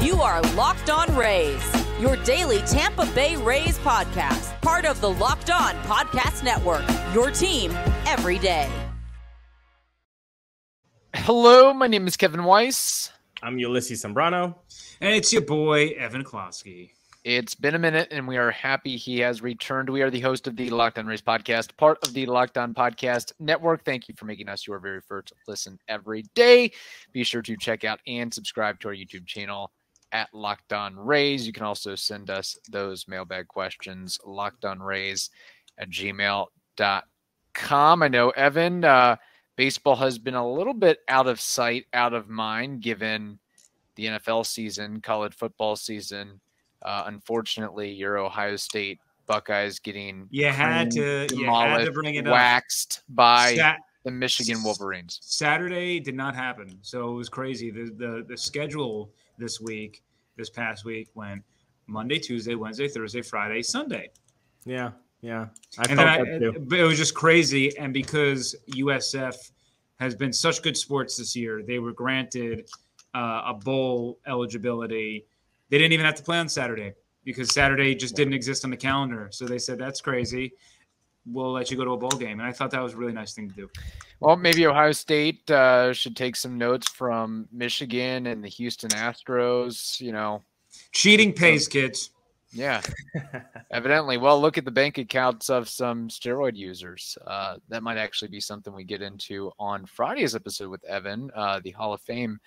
You are Locked On Rays, your daily Tampa Bay Rays podcast, part of the Locked On Podcast Network, your team every day. Hello, my name is Kevin Weiss. I'm Ulises Sambrano. And it's your boy, Evan Closky. It's been a minute, and we are happy he has returned. We are the host of the Locked On Rays podcast, part of the Locked On Podcast Network. Thank you for making us your very first listen every day. Be sure to check out and subscribe to our YouTube channel at Locked On Rays. You can also send us those mailbag questions, lockedonrays@gmail.com. I know, Evan, baseball has been a little bit out of sight, out of mind, given the NFL season, college football season. Unfortunately, your Ohio State Buckeyes getting had to bring it waxed by the Michigan Wolverines. Saturday did not happen, so it was crazy. The schedule this past week went Monday, Tuesday, Wednesday, Thursday, Friday, Sunday. Yeah. But it was just crazy, and because USF has been such good sports this year, they were granted a bowl eligibility. They didn't even have to play on Saturday because Saturday just didn't exist on the calendar. So they said, that's crazy. We'll let you go to a bowl game. And I thought that was a really nice thing to do. Well, maybe Ohio State should take some notes from Michigan and the Houston Astros, Cheating pays, kids. Yeah, evidently. Well, look at the bank accounts of some steroid users. That might actually be something we get into on Friday's episode with Evan, the Hall of Fame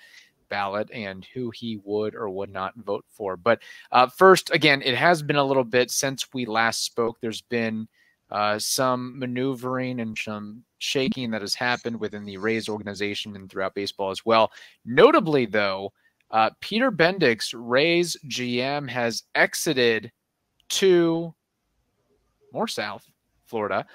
ballot and who he would or would not vote for. But first, again, it has been a little bit since we last spoke. There's been some maneuvering and some shaking that has happened within the Rays organization and throughout baseball as well. Notably, though, Peter Bendix, Rays GM, has exited to more south, Florida,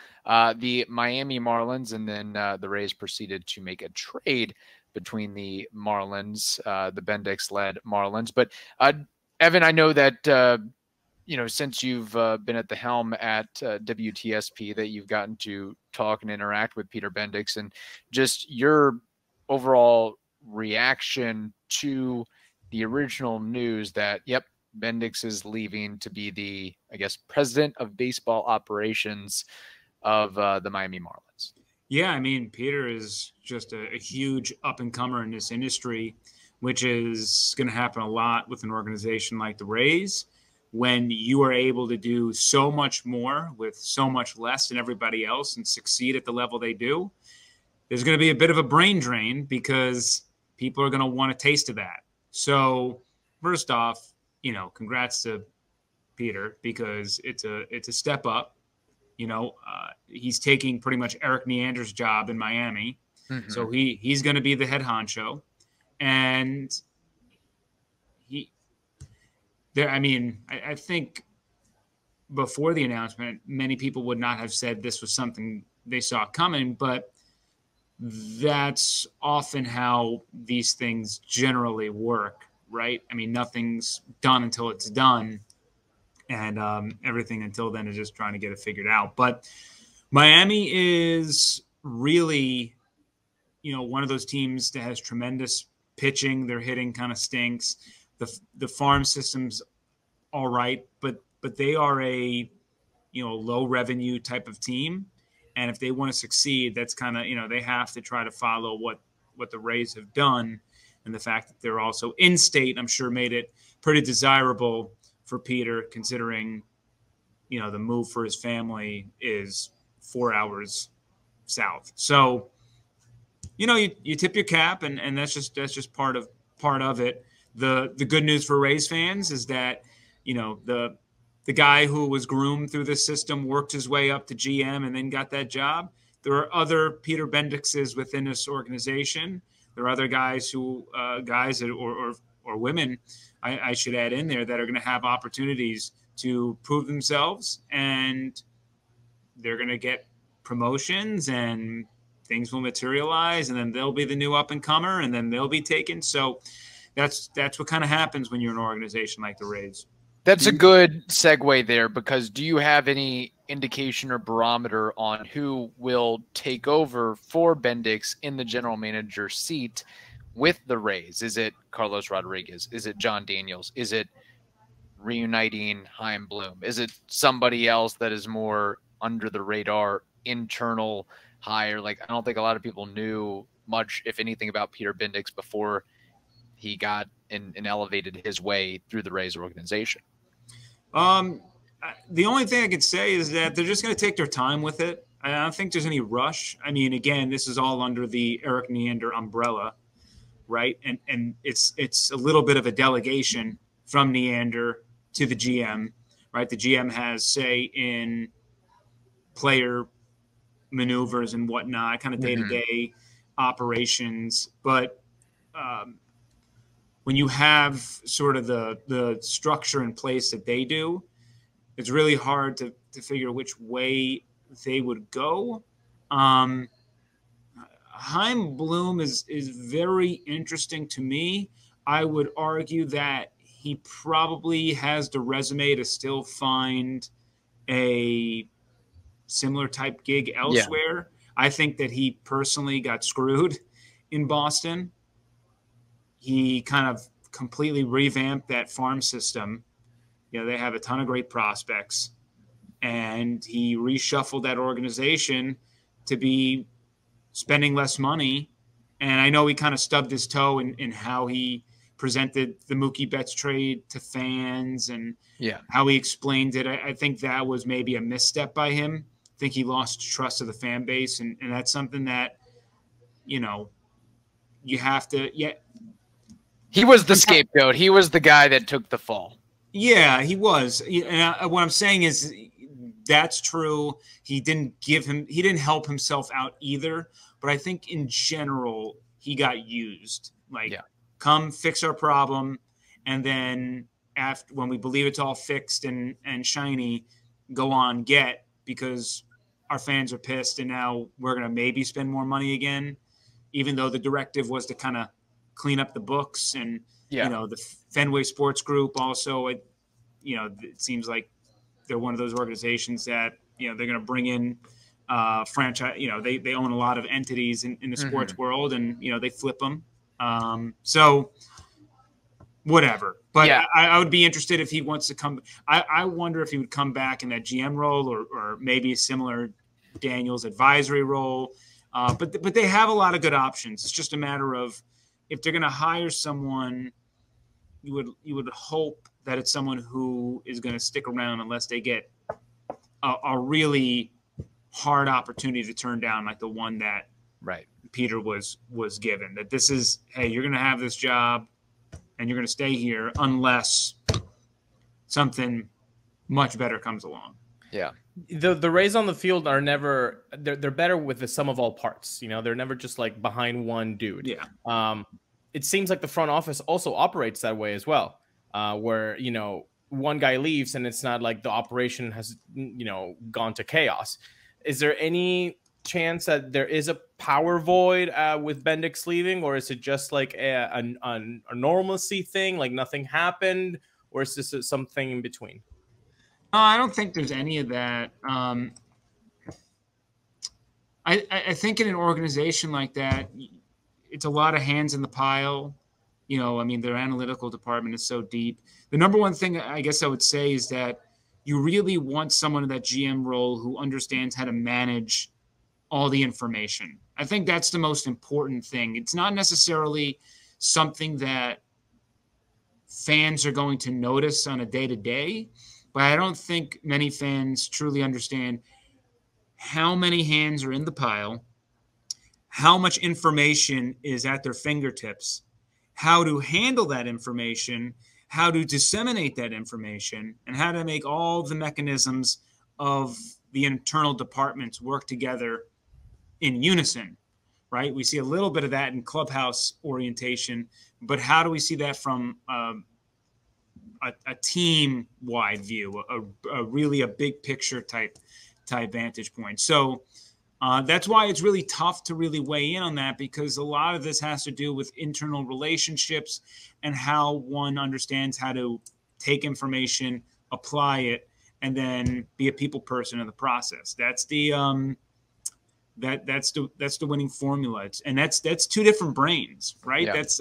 the Miami Marlins, and then the Rays proceeded to make a trade between the Marlins, the Bendix-led Marlins. But Evan, I know that since you've been at the helm at WTSP, that you've gotten to talk and interact with Peter Bendix, and just your overall reaction to the original news that, Bendix is leaving to be the, president of baseball operations of the Miami Marlins. Yeah, I mean, Peter is just a huge up-and-comer in this industry, which is going to happen a lot with an organization like the Rays. When you are able to do so much more with so much less than everybody else and succeed at the level they do, there's going to be a bit of a brain drain because people are going to want a taste of that. So first off, congrats to Peter because it's a step up. He's taking pretty much Eric Neander's job in Miami. Mm-hmm. So he's going to be the head honcho. And I think before the announcement, many people would not have said this was something they saw coming, but that's often how these things generally work, right? I mean, nothing's done until it's done. And everything until then is just trying to get it figured out. But Miami is really, one of those teams that has tremendous pitching. Their hitting kind of stinks. The farm system's all right, but they are a, low revenue type of team. And if they want to succeed, that's kind of, they have to try to follow what the Rays have done. And the fact that they're also in state, I'm sure made it pretty desirable for Peter, considering, the move for his family is 4 hours south. So, you tip your cap, and that's just part of it. The good news for Rays fans is that, the guy who was groomed through the system worked his way up to GM and then got that job. There are other Peter Bendixes within this organization. There are other guys or women, I should add in there, that are going to have opportunities to prove themselves, and they're going to get promotions and things will materialize, and then they'll be the new up and comer, and then they'll be taken. So that's what kind of happens when you're an organization like the Rays. That's a good segue there, because do you have any indication or barometer on who will take over for Bendix in the general manager seat with the Rays? Is it Carlos Rodriguez? Is it John Daniels? Is it reuniting Chaim Bloom? Is it somebody else that is more under the radar, internal hire? Like, I don't think a lot of people knew much, if anything, about Peter Bendix before he got and elevated his way through the Rays organization. The only thing I could say is that they're just going to take their time with it. I don't think there's any rush. I mean, again, this is all under the Eric Neander umbrella, right? And it's a little bit of a delegation from Neander to the GM, right? The GM has say in player maneuvers and whatnot, kind of day-to-day operations. But when you have sort of the structure in place that they do, it's really hard to figure which way they would go. Chaim Bloom is very interesting to me. I would argue that he probably has the resume to still find a similar type gig elsewhere. Yeah. I think that he personally got screwed in Boston. He kind of completely revamped that farm system. You know, they have a ton of great prospects, and he reshuffled that organization to be spending less money. And I know he kind of stubbed his toe in how he presented the Mookie Betts trade to fans and how he explained it. I think that was maybe a misstep by him. I think he lost trust of the fan base, and that's something that, you know, you have to He was the scapegoat. He was the guy that took the fall. Yeah, he was. And what I'm saying is that's true. He didn't help himself out either. But I think in general, he got used. Like, come fix our problem. And then after, when we believe it's all fixed and shiny, go on, because our fans are pissed. And now we're going to maybe spend more money again, even though the directive was to kind of clean up the books. And, you know, the Fenway Sports Group also, it seems like they're one of those organizations that, you know, they're going to bring in franchise, you know, they own a lot of entities in the sports world, and, you know, they flip them. So whatever, but I would be interested if he wants to come. I wonder if he would come back in that GM role or maybe a similar Daniels advisory role. But they have a lot of good options. It's just a matter of, if they're going to hire someone, you would hope that it's someone who is going to stick around unless they get a really hard opportunity to turn down, like the one that Peter was given. That this is, hey, you're going to have this job and you're going to stay here unless something much better comes along. Yeah. The Rays on the field are never they're better with the sum of all parts. You know, they're never just like behind one dude. Yeah. It seems like the front office also operates that way as well, where, you know, one guy leaves and it's not like the operation has, you know, gone to chaos. Is there any chance that there is a power void with Bendix leaving, or is it just like a normalcy thing, like nothing happened, or is this something in between? I don't think there's any of that. I think in an organization like that, it's a lot of hands in the pile. You know, I mean, their analytical department is so deep. The number one thing I guess I would say is that you really want someone in that GM role who understands how to manage all the information. I think that's the most important thing. It's not necessarily something that fans are going to notice on a day-to-day, but I don't think many fans truly understand how many hands are in the pile, how much information is at their fingertips, how to handle that information, how to disseminate that information, and how to make all the mechanisms of the internal departments work together in unison, right? We see a little bit of that in clubhouse orientation, but how do we see that from a team-wide view, a really a big picture type vantage point? So that's why it's really tough to really weigh in on that, because a lot of this has to do with internal relationships and how one understands how to take information, apply it, and then be a people person in the process. That's That's the winning formula. And that's two different brains, right? Yeah. That's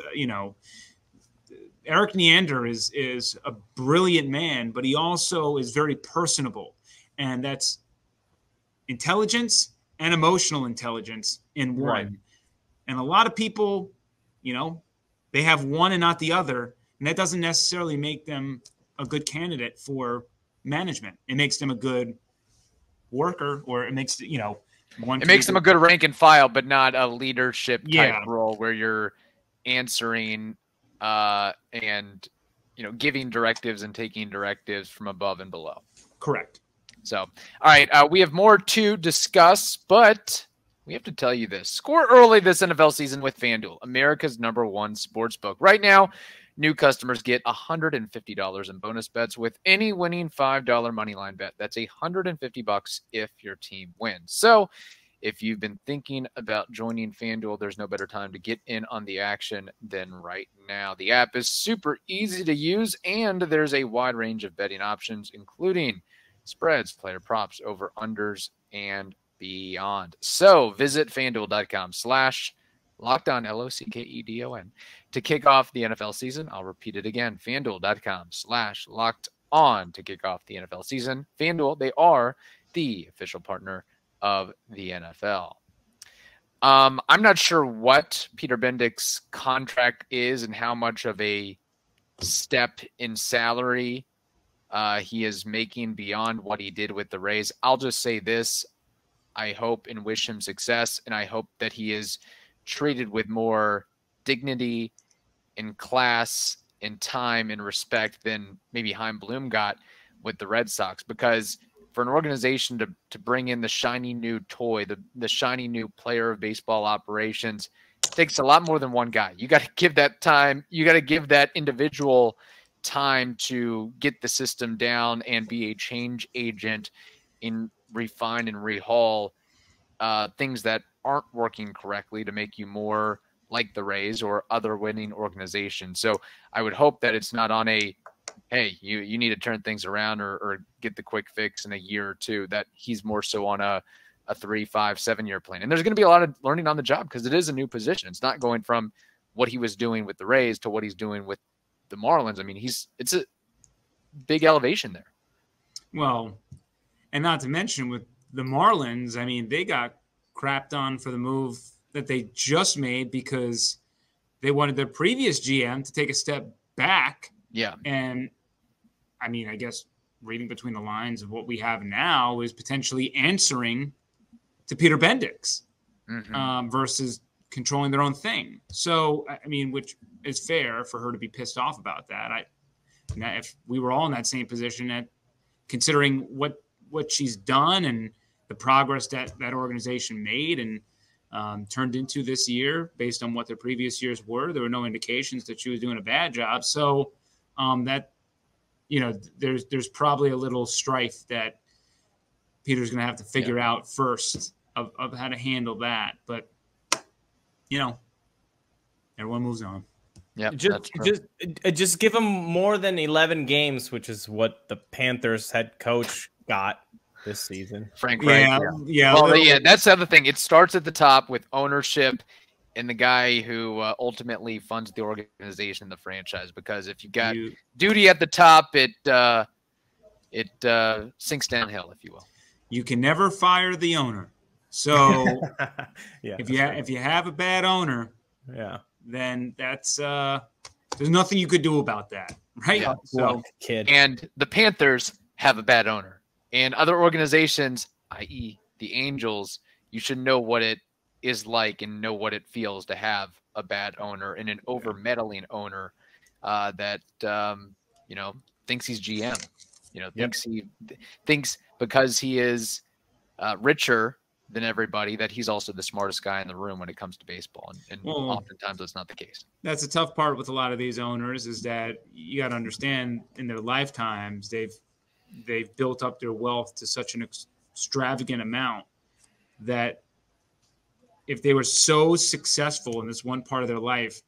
Eric Neander is a brilliant man, but he also is very personable, and that's intelligence and emotional intelligence in one. Right. And a lot of people, they have one and not the other, and that doesn't necessarily make them a good candidate for management. It makes them a good worker, or it makes one. It makes them a good rank and file, but not a leadership type Yeah. role where you're answering and giving directives and taking directives from above and below. Correct. So, all right, we have more to discuss, but we have to tell you this. Score early this NFL season with FanDuel, America's #1 sportsbook. Right now, new customers get $150 in bonus bets with any winning $5 moneyline bet. That's $150 if your team wins. So, if you've been thinking about joining FanDuel, there's no better time to get in on the action than right now. The app is super easy to use, and there's a wide range of betting options, including spreads, player props, over-unders, and beyond. So visit FanDuel.com/LockedOn, LOCKEDON, to kick off the NFL season. I'll repeat it again, FanDuel.com/LockedOn to kick off the NFL season. FanDuel, they are the official partner of the NFL. I'm not sure what Peter Bendix' contract is and how much of a step in salary he is making beyond what he did with the Rays. I'll just say this. I hope and wish him success, and I hope that he is treated with more dignity and class and time and respect than maybe Chaim Bloom got with the Red Sox, because for an organization to bring in the shiny new toy, the shiny new player of baseball operations, it takes a lot more than one guy. You got to give that time. You got to give that individual time to get the system down and be a change agent in refine and rehaul things that aren't working correctly to make you more like the Rays or other winning organizations. So I would hope that it's not on a, hey, you need to turn things around or get the quick fix in a year or two, that he's more so on a 3, 5, 7-year plan. And there's going to be a lot of learning on the job because it is a new position. It's not going from what he was doing with the Rays to what he's doing with the Marlins. I mean, it's a big elevation there. Well, and not to mention with the Marlins, I mean, they got crapped on for the move that they just made because they wanted their previous GM to take a step back. Yeah. And I mean, I guess reading between the lines of what we have now is potentially answering to Peter Bendix versus controlling their own thing. So, I mean, which is fair for her to be pissed off about that. If we were all in that same position, at considering what she's done and the progress that organization made and turned into this year based on what their previous years were, there were no indications that she was doing a bad job. So that, there's probably a little strife that Peter's going to have to figure out first of how to handle that. But, everyone moves on. Yeah, just give him more than 11 games, which is what the Panthers head coach got this season. Frank Reich. Yeah. Well, that's the other thing. It starts at the top with ownership and the guy who ultimately funds the organization, the franchise. Because if you got duty at the top, it sinks downhill, if you will. You can never fire the owner. So if you have a bad owner, then that's there's nothing you could do about that, right? Yeah. So, and the Panthers have a bad owner, and other organizations, i.e., the Angels, you should know what it is like and know what it feels to have a bad owner and an over meddling owner that thinks he's GM, thinks because he is richer than everybody that he's also the smartest guy in the room when it comes to baseball, and oftentimes that's not the case. That's the tough part with a lot of these owners, is that you got to understand in their lifetimes they've built up their wealth to such an extravagant amount that if they were so successful in this one part of their life,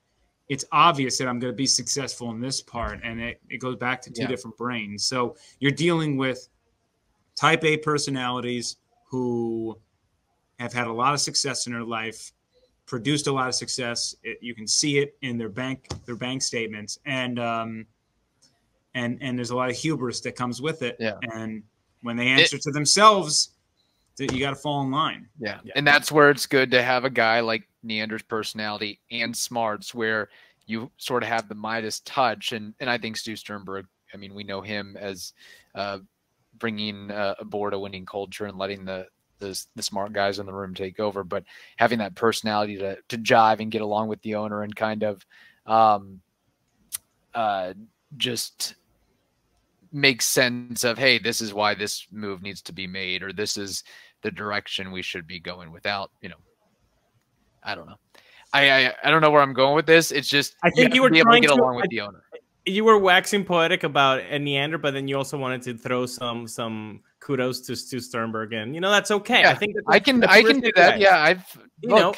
it's obvious that I'm going to be successful in this part, and it goes back to two different brains. So you're dealing with type A personalities who have had a lot of success in their life, produced a lot of success. You can see it in their bank statements, and there's a lot of hubris that comes with it. Yeah. And when they answer to themselves, you got to fall in line. Yeah. And that's where it's good to have a guy like Neander's personality and smarts, where you sort of have the Midas touch. And I think Stu Sternberg, I mean, we know him as bringing aboard a winning culture and letting the smart guys in the room take over, but having that personality to jive and get along with the owner and kind of just make sense of, hey, this is why this move needs to be made, or this is the direction we should be going without, I don't know. I don't know where I'm going with this. It's just, I think you were be able to trying get to along with the owner. You were waxing poetic about a Neander, but then you also wanted to throw some kudos to Stu Sternberg, and that's okay. Yeah, I think I can do that. Way. Yeah,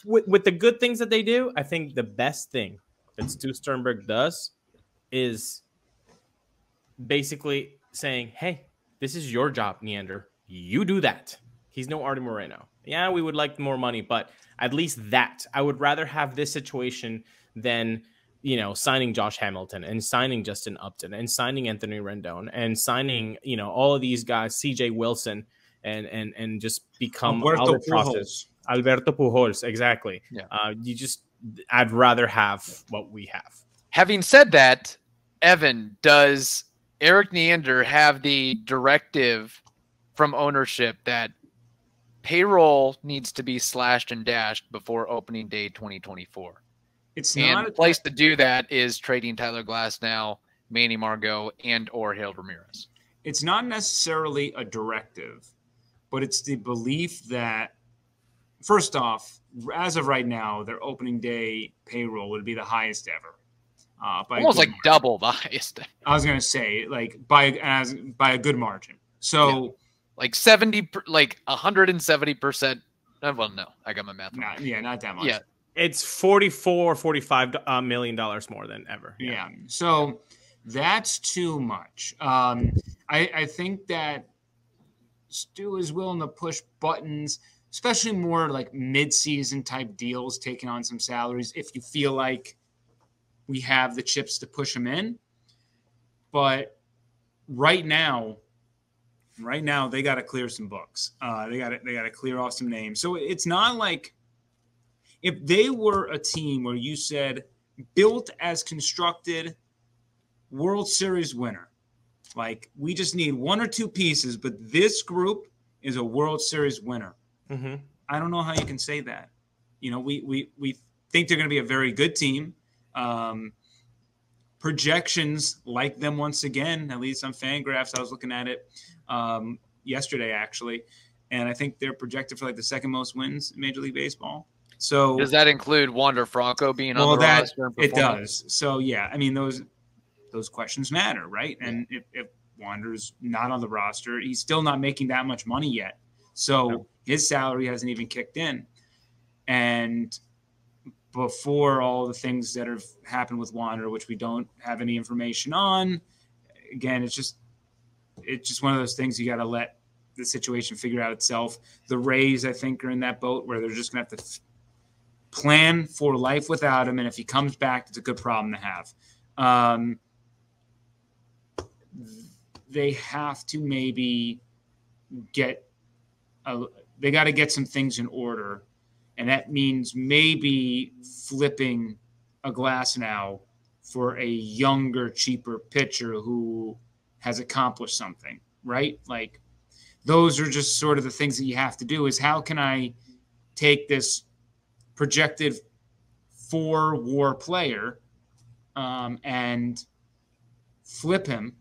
with the good things that they do, I think the best thing that Stu Sternberg does is basically saying, "Hey, this is your job, Neander. You do that." He's no Artie Moreno. Yeah, we would like more money, but at least that. I would rather have this situation than signing Josh Hamilton and signing Justin Upton and signing Anthony Rendon and signing, all of these guys, CJ Wilson, and just become Alberto Pujols. Exactly. Yeah. I'd rather have what we have. Having said that, Evan, does Erik Neander have the directive from ownership that payroll needs to be slashed and dashed before opening day 2024? It's and not the place to do that is trading Tyler Glasnow, Manny Margot, and or Harold Ramirez. It's not necessarily a directive, but it's the belief that, first off, as of right now, their opening day payroll would be the highest ever. Almost like double the highest. I was going to say, like by a good margin. So like 170%. Well, no, I got my math wrong. Not that much. Yeah. It's $45 million more than ever. Yeah. So that's too much. I think that Stu is willing to push buttons, especially more like mid-season type deals, taking on some salaries if you feel like we have the chips to push them in. But right now they got to clear some books. They got to clear off some names. So it's not like, if they were a team where you said built as constructed, World Series winner, like we just need one or two pieces, but this group is a World Series winner. Mm-hmm. I don't know how you can say that. We think they're going to be a very good team. Projections like them once again, at least on FanGraphs. I was looking at it yesterday actually, and I think they're projected for like the second most wins in Major League Baseball. So does that include Wander Franco being on the roster? It does. So yeah, I mean those questions matter, right? And if Wander's not on the roster, he's still not making that much money yet. So his salary hasn't even kicked in. And before all the things that have happened with Wander, which we don't have any information on, again, it's just one of those things you got to let the situation figure out itself. The Rays, I think, are in that boat where they're just going to have to plan for life without him, and if he comes back, it's a good problem to have. They have to maybe they got to get some things in order, and that means maybe flipping a Glasnow for a younger, cheaper pitcher who has accomplished something, right? Like those are just sort of the things that you have to do, is how can I take this projected 4-WAR player and flip him,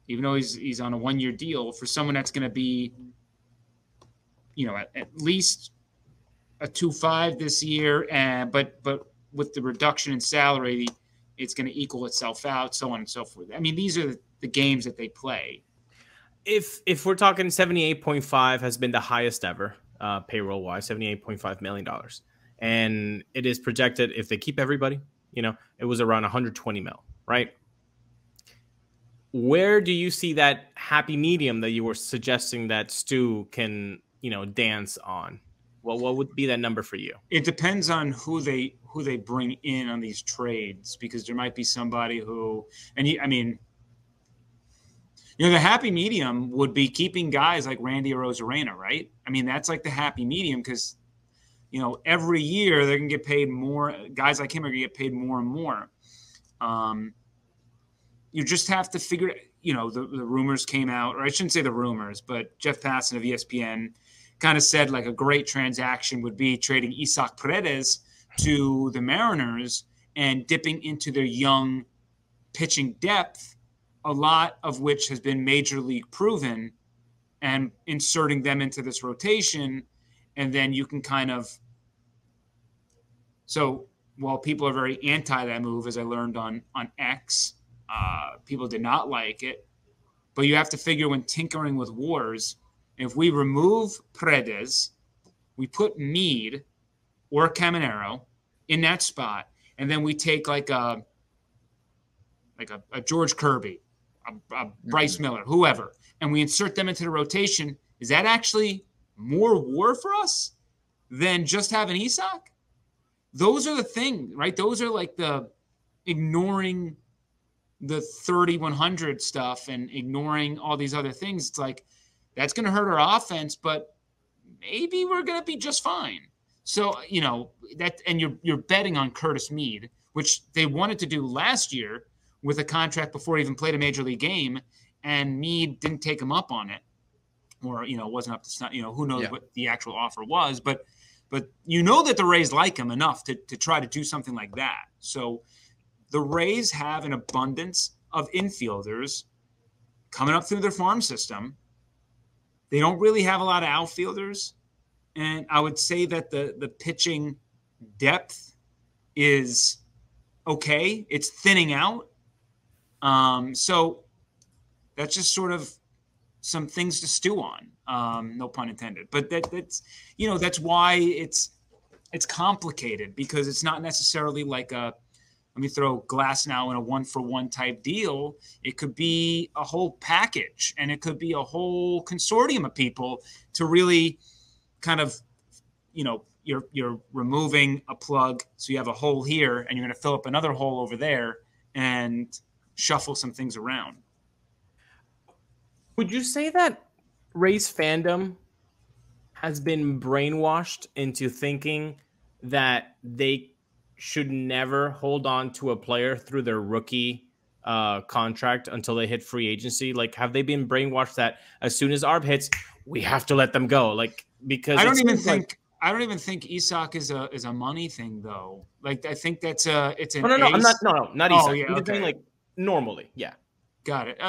even though he's on a 1-year deal, for someone that's going to be, at least a 2.5 this year, but with the reduction in salary, it's going to equal itself out, so on and so forth. I mean, these are the games that they play. If we're talking 78.5 has been the highest ever payroll wise, $78.5 million. And it is projected, if they keep everybody, it was around 120 mil, right? Where do you see that happy medium that you were suggesting that Stu can dance on? Well, what would be that number for you? It depends on who they bring in on these trades, because there might be somebody who, the happy medium would be keeping guys like Randy Arozarena, right? I mean, that's like the happy medium, because every year they're gonna get paid more. Guys like him are gonna get paid more and more. You just have to figure. The rumors came out, or I shouldn't say the rumors, but Jeff Passan of ESPN kind of said like a great transaction would be trading Isaac Paredes to the Mariners and dipping into their young pitching depth, a lot of which has been major league proven, and inserting them into this rotation. And then you can kind of, so while people are very anti that move, as I learned on X, people did not like it, but you have to figure when tinkering with WARs, if we remove Paredes, we put Mead or Caminero in that spot, and then we take like a George Kirby, a Bryce Miller, whoever, and we insert them into the rotation. Is that actually more WAR for us than just having Isak? Those are the things, right? Those are like the ignoring the 30-100 stuff and ignoring all these other things. It's like, that's going to hurt our offense, but maybe we're going to be just fine. So, that, and you're betting on Curtis Mead, which they wanted to do last year with a contract before he even played a major league game, and Mead didn't take him up on it, or, wasn't up to, who knows what the actual offer was, but that the Rays like him enough to try to do something like that. So the Rays have an abundance of infielders coming up through their farm system. They don't really have a lot of outfielders. And I would say that the pitching depth is okay. It's thinning out. So that's just sort of some things to stew on. No pun intended. But that's why it's complicated, because it's not necessarily like let me throw Glasnow in a 1-for-1 type deal. It could be a whole package, and it could be a whole consortium of people to really kind of, you're removing a plug, so you have a hole here, and you're going to fill up another hole over there and shuffle some things around. Would you say that Rays fandom has been brainwashed into thinking that they should never hold on to a player through their rookie contract until they hit free agency? Like, have they been brainwashed that as soon as ARB hits, we have to let them go? Like, because I don't even think Isak is a money thing, though. Like, I think that's it's an no, I'm not Isak. Oh, yeah, I'm just saying, like, normally, got it.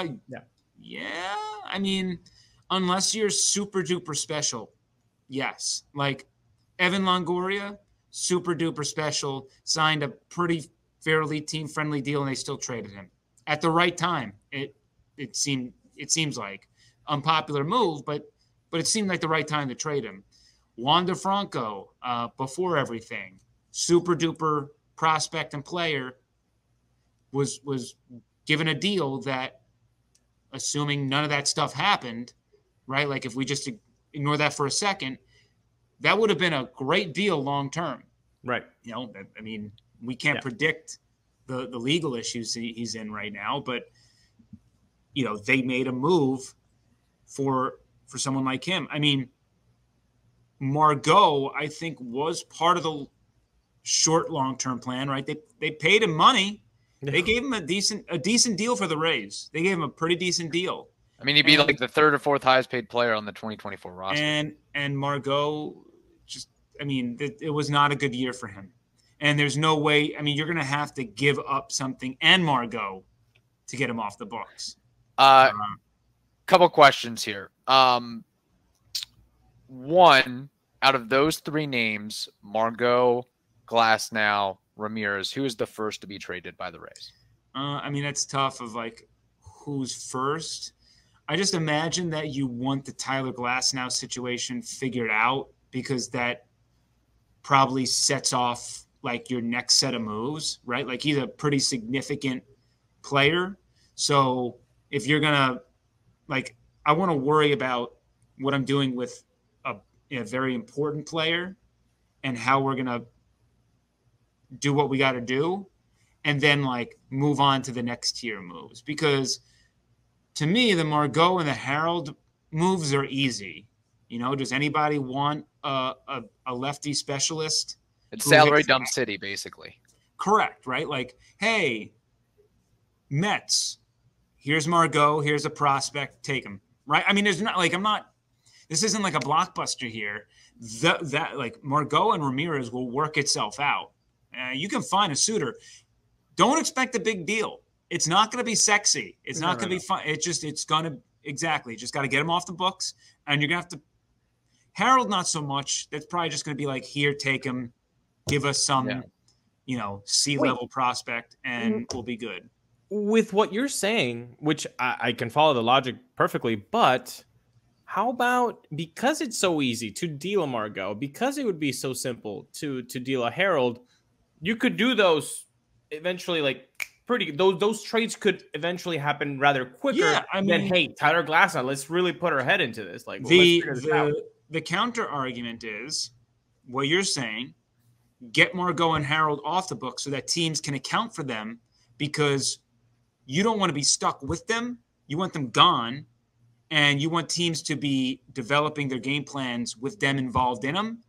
Yeah. I mean, unless you're super duper special, yes. Like Evan Longoria, super duper special, signed a pretty fairly team friendly deal, and they still traded him at the right time. It seems like unpopular move, but it seemed like the right time to trade him. Wander Franco, before everything, super duper prospect and player, was given a deal that, assuming none of that stuff happened, right? Like, if we just ignore that for a second, that would have been a great deal long term. Right. I mean, we can't predict the legal issues he's in right now, but they made a move for someone like him. I mean, Margot, I think, was part of the short long-term plan, right? They paid him money. They gave him a decent deal for the Rays. They gave him a pretty decent deal. I mean, he'd be like the third or fourth highest paid player on the 2024 roster. And Margot, it was not a good year for him. And there's no way. I mean, you're going to have to give up something and Margot to get him off the books. Couple questions here. One, out of those three names, Margot, Glasnow, Ramirez, who is the first to be traded by the Rays? That's tough of like who's first. I just imagine that you want the Tyler Glasnow situation figured out, because that probably sets off like your next set of moves, right? Like, he's a pretty significant player. So if you're going to, like, I want to worry about what I'm doing with a a very important player and how we're going to do what we got to do, and then like move on to the next tier moves. Because to me, the Margot and the Harold moves are easy. You know, does anybody want a lefty specialist? It's salary dump city, basically. Correct, right? Like, hey, Mets, here's Margot, here's a prospect, take him, right? I mean, there's not like, this isn't like a blockbuster here. That like Margot and Ramirez will work itself out. You can find a suitor. Don't expect a big deal. It's not going to be sexy. It's not going to be fun. It's going to, exactly. Just got to get him off the books. And you're going to have to, Harold, not so much. That's probably just going to be like, here, take him, give us some, C-level prospect, and we'll be good. With what you're saying, which I can follow the logic perfectly, but how about, because it's so easy to deal a Margot, because it would be so simple to deal a Harold, you could do those eventually, like those trades could eventually happen rather quicker. Yeah, I mean, than, hey, Tyler Glasnow, let's really put our head into this. Like, the counter argument is what you're saying: get Margot and Harold off the book so that teams can account for them, because you don't want to be stuck with them. You want them gone, and you want teams to be developing their game plans with them involved in them,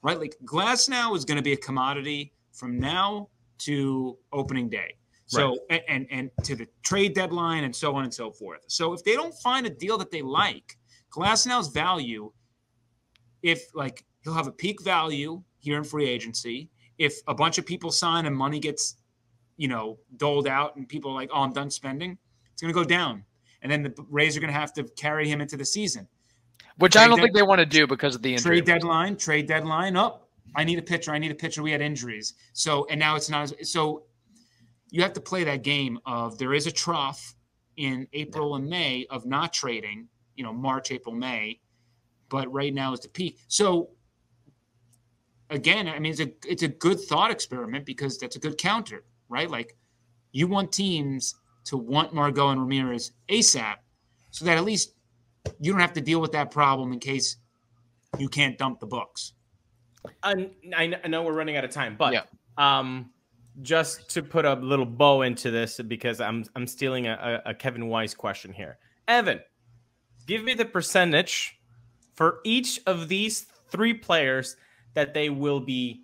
right? Like Glasnow is going to be a commodity from now to opening day. So, right. and to the trade deadline and so on and so forth. So if they don't find a deal that they like, Glasnow's value, if like he'll have a peak value here in free agency, if a bunch of people sign and money gets, doled out and people are like, oh, I'm done spending, it's going to go down. And then the Rays are going to have to carry him into the season. Which I don't think they want to do because of the injury. Trade deadline. Oh, I need a pitcher. We had injuries. So, and now it's not. So you have to play that game of there is a trough in April and May of not trading, March, April, May, but right now is the peak. So again, I mean, it's a good thought experiment, because that's a good counter, right? Like, you want teams to want Margot and Ramirez ASAP, so that at least you don't have to deal with that problem in case you can't dump the books. I know we're running out of time, but just to put a little bow into this, because I'm stealing a Kevin Weiss question here. Evan, give me the percentage for each of these three players that they will be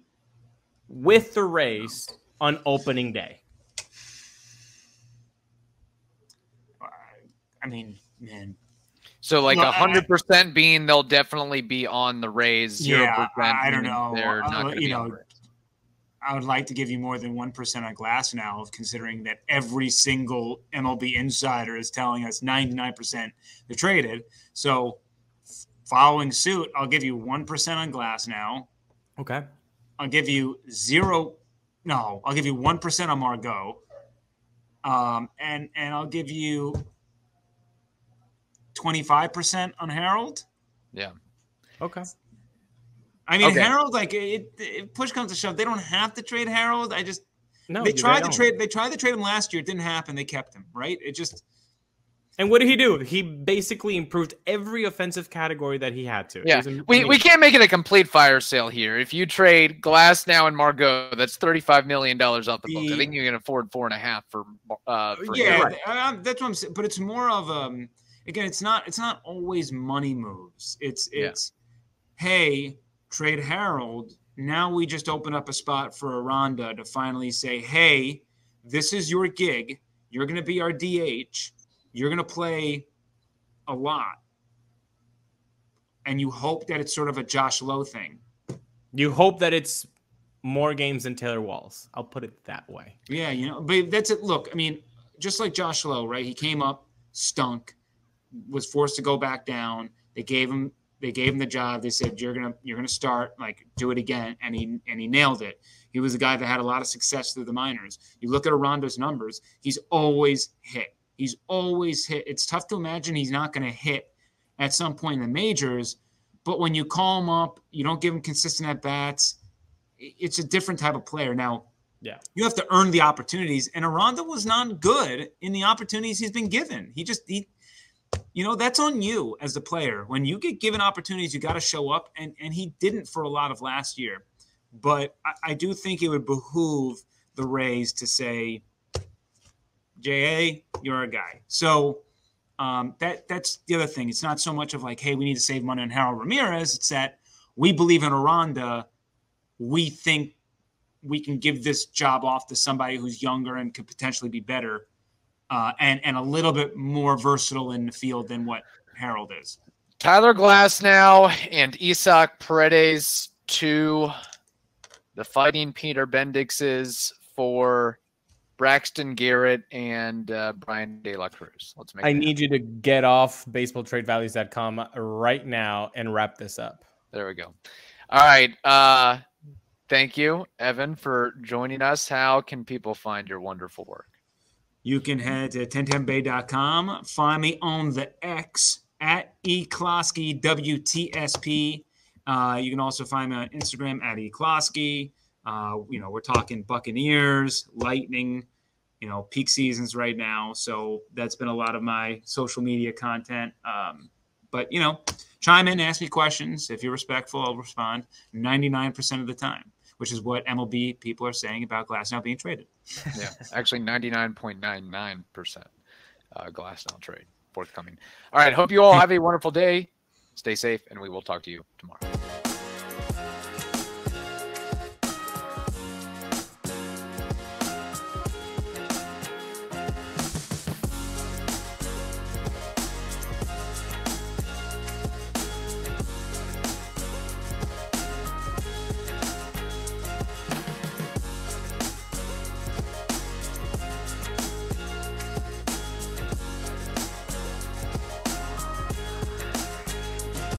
with the Rays on opening day. I mean, man. So like 100% being they'll definitely be on the Rays. 0% I don't know. They're not going to be on the Rays. I would like to give you more than 1% on Glasnow, considering that every single MLB insider is telling us 99% they're traded. So following suit, I'll give you 1% on Glasnow. Okay. I'll give you 1% on Margot. And I'll give you 25% on Harold. Yeah. Okay. I mean, Harold, like, if push comes to shove, they don't have to trade Harold. They tried to trade him last year. It didn't happen. They kept him, right? And what did he do? He basically improved every offensive category that he had to. Yeah, we can't make it a complete fire sale here. If you trade Glasnow and Margot, that's $35 million off the book. I think you can afford 4.5 for Harold. That's what I'm saying. But it's more of again, it's not always money moves. It's hey, trade Harold. Now we just open up a spot for Aranda to finally say, hey, this is your gig. You're going to be our DH. You're going to play a lot. And you hope that it's sort of a Josh Lowe thing. You hope that it's more games than Taylor Walls. I'll put it that way. Yeah, but that's it. Look, I mean, just like Josh Lowe, right? He came up, stunk, was forced to go back down. They gave him the job. They said, you're gonna start, like, do it again, and he nailed it. He was a guy that had a lot of success through the minors. You look at Aranda's numbers, he's always hit. It's tough to imagine he's not going to hit at some point in the majors, but when you call him up, you don't give him consistent at bats. It's a different type of player. Now, you have to earn the opportunities, and Aranda was not good in the opportunities he's been given. that's on you as the player. When you get given opportunities, you got to show up, and he didn't for a lot of last year. But I do think it would behoove the Rays to say, J.A., you're a guy. So that's the other thing. It's not so much of like, hey, we need to save money on Harold Ramirez. It's that we believe in Aranda. We think we can give this job off to somebody who's younger and could potentially be better and a little bit more versatile in the field than what Harold is. Tyler Glasnow and Isaac Paredes to the Fighting Peter Bendixes for Braxton Garrett and Brian De La Cruz. Let's make. I need you to get off baseballtradevalues.com right now and wrap this up. There we go. All right. Thank you, Evan, for joining us. How can people find your wonderful work? You can head to 1010bay.com. Find me on the X at Closky WTSP. You can also find me on Instagram at Closky. We're talking Buccaneers, Lightning, peak seasons right now. So that's been a lot of my social media content. But chime in, ask me questions. If you're respectful, I'll respond 99% of the time, which is what MLB people are saying about Glasnow being traded. Yeah, actually 99.99% Glasnow trade forthcoming. All right, hope you all have a wonderful day. Stay safe, and we will talk to you tomorrow.